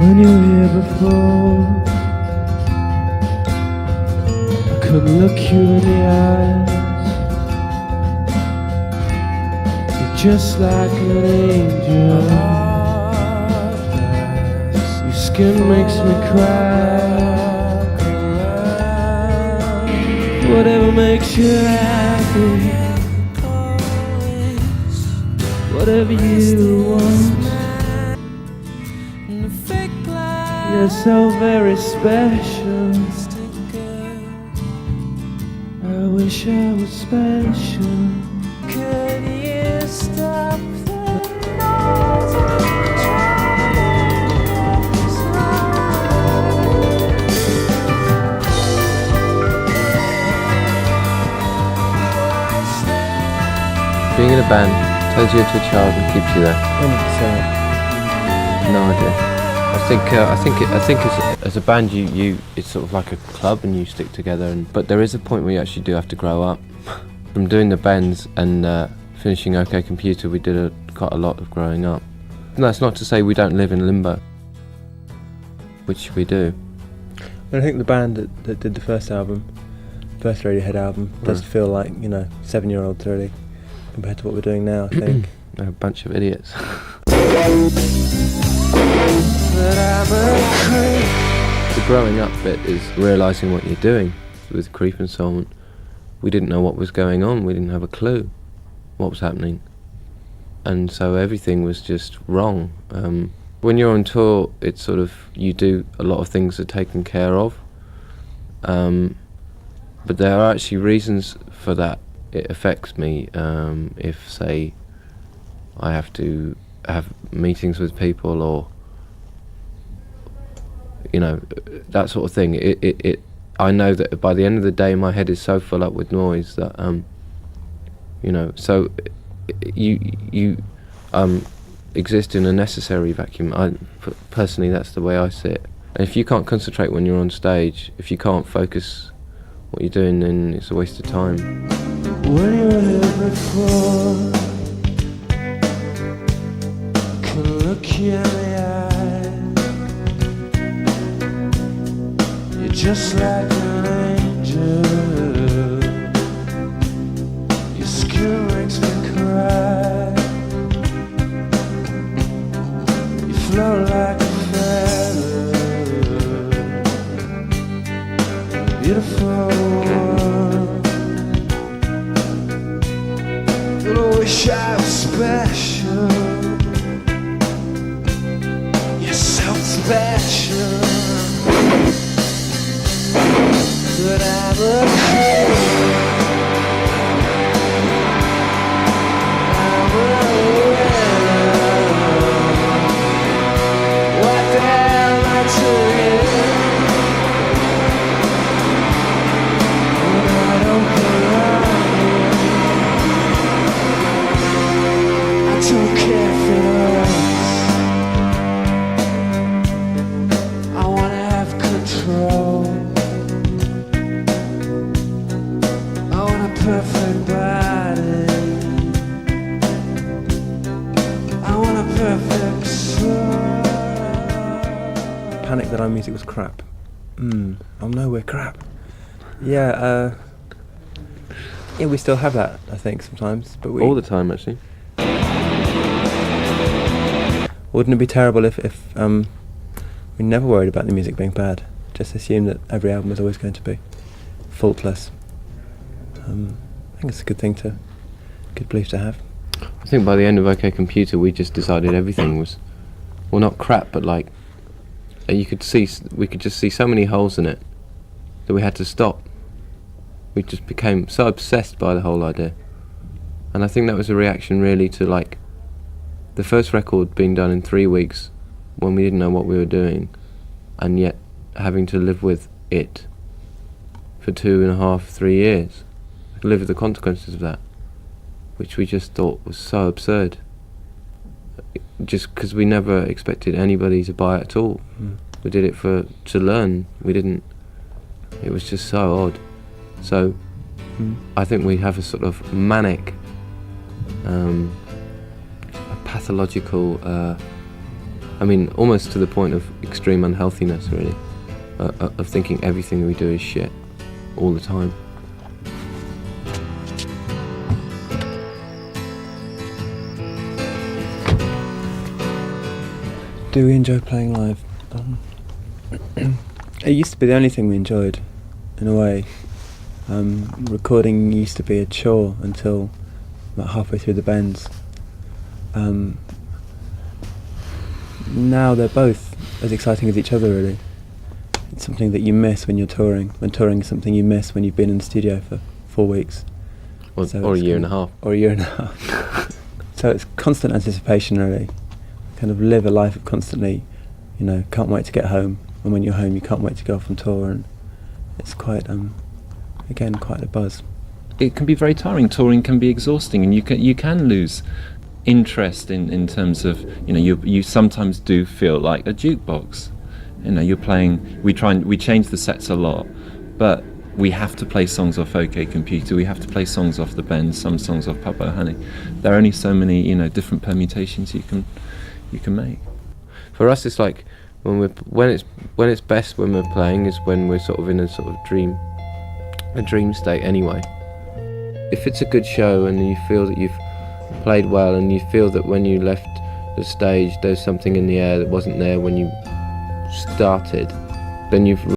When you were here before, I couldn't look you in the eyes. You're just like an angel. Your skin makes me cry. Whatever makes you happy, whatever you want. You're so very special. I wish I was special. Could you stop the noise of the Being in a band turns you into a child and keeps you there. 100%. No idea. I think as a band it's sort of like a club and you stick together. But there is a point where you actually do have to grow up. From doing the bands and finishing OK Computer, we did quite a lot of growing up. And that's not to say we don't live in limbo, which we do. I think the band that did the first RadioHead album, does feel like 7-year-olds really, compared to what we're doing now. I think They're a bunch of idiots. The growing up bit is realising what you're doing. With Creep and so on, we didn't know what was going on, we didn't have a clue what was happening. And so everything was just wrong. When you're on tour, it's sort of, you do a lot of things that are taken care of. But there are actually reasons for that. It affects me if, say, I have to have meetings with people or that sort of thing. I know that by the end of the day my head is so full up with noise that so you exist in a necessary vacuum. Personally, that's the way I see it. And if you can't concentrate when you're on stage, if you can't focus what you're doing, then it's a waste of time. when you were here before, I couldn't look you in the eye. You're just like an angel. Your skin makes me cry. You float like a feather, beautiful world. But I wish I was special. You're so special. But I'm a creep. I'm a winner. What the hell am I to you? When I don't belong here, I don't care for us. I wanna have control. Perfect body. I want a perfect soul. Panic that our music was crap. Oh no, we're crap. Yeah, we still have that, I think, sometimes. But All the time, actually. Wouldn't it be terrible if we never worried about the music being bad? Just assume that every album is always going to be faultless. I think it's a good belief to have. I think by the end of OK Computer, we just decided everything was, well, not crap, but like, we could just see so many holes in it that we had to stop. We just became so obsessed by the whole idea. And I think that was a reaction really to like the first record being done in 3 weeks when we didn't know what we were doing, and yet having to live with it for 2.5, 3 years. Live with the consequences of that, which we just thought was so absurd. Just because we never expected anybody to buy it at all. We did it to learn. We didn't. It was just so odd. So I think we have a sort of manic, a pathological I mean, almost to the point of extreme unhealthiness, really, of thinking everything we do is shit all the time. Do we enjoy playing live? It used to be the only thing we enjoyed, in a way. Recording used to be a chore until about halfway through the bends. Now they're both as exciting as each other, really. It's something that you miss when you're touring, when touring is something you miss when you've been in the studio for 4 weeks. Or a year and a half. Or a year and a half. So it's constant anticipation, really. Kind of live a life of constantly, can't wait to get home. And when you're home, you can't wait to go off on tour. And it's quite, again, quite a buzz. It can be very tiring. Touring can be exhausting, and you can lose interest in terms of, you sometimes do feel like a jukebox. You're playing. We change the sets a lot, but we have to play songs off OK Computer. We have to play songs off the bend, some songs off Papa Honey. There are only so many, different permutations you can make. For us, it's like when it's best when we're playing is when we're sort of in a sort of dream state anyway. If it's a good show and you feel that you've played well and you feel that when you left the stage there's something in the air that wasn't there when you started, then you've